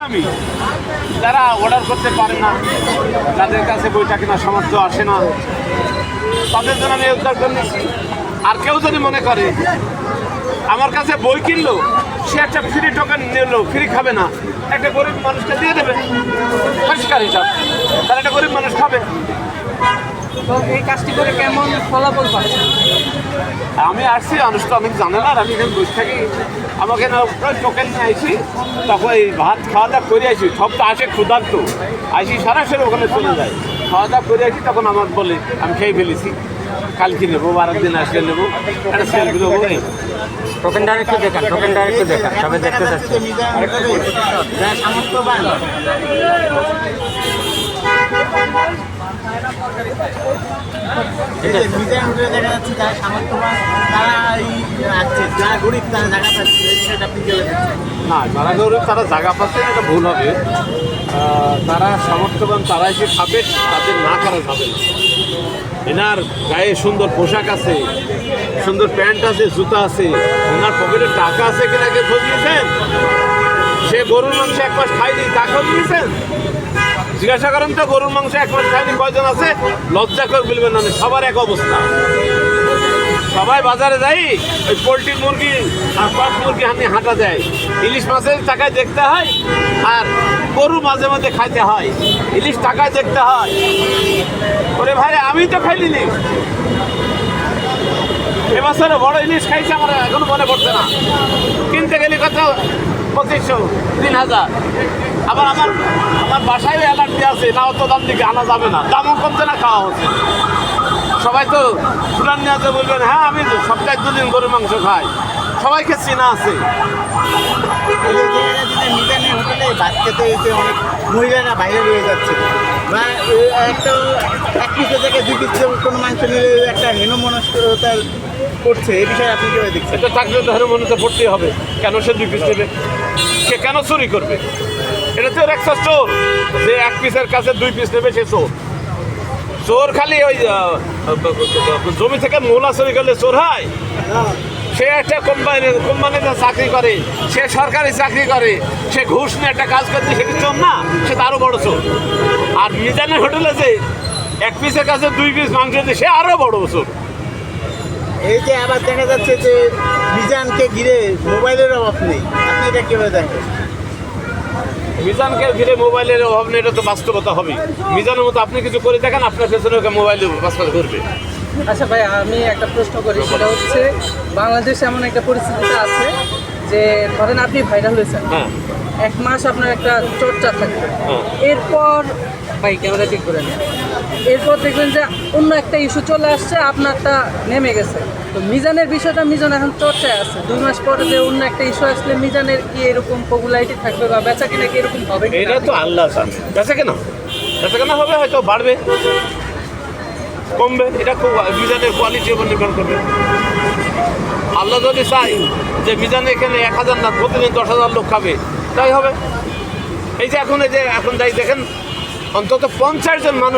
আমি যারা অর্ডার করতে পারে না, যাদের কাছে বইটা কেনার সামর্থ্য আসে না, তাদের জন্য আমি উদ্ধার করে নিচ্ছি। আর কেউ যদি মনে করে আমার কাছে বই কিনলো, সে একটা ফ্রি টোকেন নিলো, ফ্রি খাবে না, একটা গরিব মানুষকে দিয়ে দেবে, পরিষ্কার হিসাব, তার একটা গরিব মানুষ খাবে। তো এই কাজটি করে কেমন ফলাফল পাচ্ছেন? আমি আসছি, মানুষ তো অনেক জানে না, আর আমি এখানে বসে থাকি। আমাকে না টোকেন নিয়ে আইসি, তখন এই ভাত খাওয়া দাওয়া করে আসি, সব তো আসে ক্ষুধার্ত, আসি সরাসরি ওখানে চলে যায়, খাওয়া দাওয়া করে আসি, তখন আমার বলে আমি খেয়ে ফেলেছি, কালকে নেবো, 12 দিন আসলে নেবো, একটা সেল নেবো। টোকেনটা একটু দেখান, টোকেনটা একটু দেখান, সবাই দেখতে চাচ্ছে। মিজান হোটেলে দেখা যাচ্ছে যারা সামর্থ্যবান তারা আসছে, যারা গরিব তারা জায়গা পাচ্ছে, সেটা আপনি কি দেখছেন? না, যারা গরিব তারা জায়গা পাচ্ছে, এটা ভুল হবে। তারা সামর্থ্যবান, তারা এসে খাবে, তাদের না করা যাবে না। এনার গায়ে সুন্দর পোশাক আছে, সুন্দর প্যান্ট আছে, জুতা আছে, এনার পকেটে টাকা আছে কিনা কে খোঁজ নিয়েছেন? সে গরুর মাংস এক মাস খায়নি, তা খোঁজ নিয়েছেন? জিজ্ঞাসা করেন তো, গরুর মাংস এক মাস খায়নি কয়জন আছে? লজ্জা করে বলবেন না, সবার এক অবস্থা। সবাই বাজারে যাই, ওই পোলট্রি মুরগি আর কক মুরগি হাঁটা দেয়, ইলিশ মাছের টাকায় দেখতে হয়, আর গরু মাঝে মাঝে খাইতে হয়, ইলিশ টাকায় দেখতে হয়। ওরে ভাই, আমি তো খাইনি ইলিশ, এবছরে বড় ইলিশ খাইছে, আমার এখনো মনে পড়ছে না। কিনতে গেলে কত? 2500, 3000। আবার আমার বাসায় অ্যালার্জি আছে, না অত দাম দিকে আনা যাবে না, দামও কমছে না, খাওয়া হচ্ছে। সবাই তো ফুলান নিয়ে আছে, বলবেন হ্যাঁ আমি সপ্তাহে 2 দিন গরুর মাংস খাই, সবাইকে চেনা আছে। মিজানের হোটেলে ভাত খেতে এসে অনেক মহিলারা বাইরে রয়ে যাচ্ছে, বা একটা এক পিসে থেকে 2 পিস কোনো মাংস নিলে একটা হীনমনস্কতা করছে, এই বিষয়ে আপনি কীভাবে দেখছেন? এটা থাকলে তো মনে পড়তেই হবে, কেন সে 2 পিস নেবে, সে কেন চুরি করবে? এটা তো একটা চোর, যে 1 পিসের কাছে 2 পিস নেবে, সে চোর। চোর খালি ওই জমি থেকে মূলা চুরি করলে চোর হয়? সে একটা কোম্পানিতে চাকরি করে, সে সরকারি চাকরি করে, সে ঘুষ নিয়ে একটা কাজ করতে, সে কি চোর না? সে তো আরও বড় চোর। আর মিজানের হোটেলে যে 1 পিসের কাছে 2 পিস মাংস দিয়ে, সে আরও বড় চোর। এই যে আবার দেখা যাচ্ছে যে মিজানকে ঘিরে মোবাইলের অভাব নেই, আপনি এটা কীভাবে দেখেন? মিজানকে ঘিরে মোবাইলের অভাব নেই, এটা তো বাস্তবতা হবে। মিজানের মতো আপনি কিছু করে দেখেন, আপনার পেছনে মোবাইল বাস্তবতা করবে। আচ্ছা ভাই, আমি একটা প্রশ্ন করি, সেটা হচ্ছে বাংলাদেশ এমন একটা পরিস্থিতিতে আছে যে ধরেন আপনি ভাইরাল হয়েছেন, হ্যাঁ 1 মাস আপনার একটা চর্চা থাকবে, হ্যাঁ। এরপর ভাই ক্যামেরা ঠিক করে নেন, এরপর দেখবেন যে অন্য একটা ইস্যু চলে আসছে, আপনারটা নেমে গেছে। তো মিজানের বিষয়টা, মিজান এখন চর্চায় আছে, 2 মাস পরে যে অন্য একটা ইস্যু আসলে মিজানের কি এরকম পপুলারিটি থাকবে বা বেচা কিনা কি এরকম হবে? এটা তো আল্লাহ জানে, বেচা কেনা হবে, হয়তো বাড়বে, কমবে, এটা খুব মিজানের কোয়ালিটির উপর নির্ভর করবে। আল্লাহ যদি চাই যে মিজানে এখানে 1000 না, প্রতিদিন 10,000 লোক খাবে, তাই হবে। এই যে এখন যাই দেখেন, অন্তত 50 জন মানুষ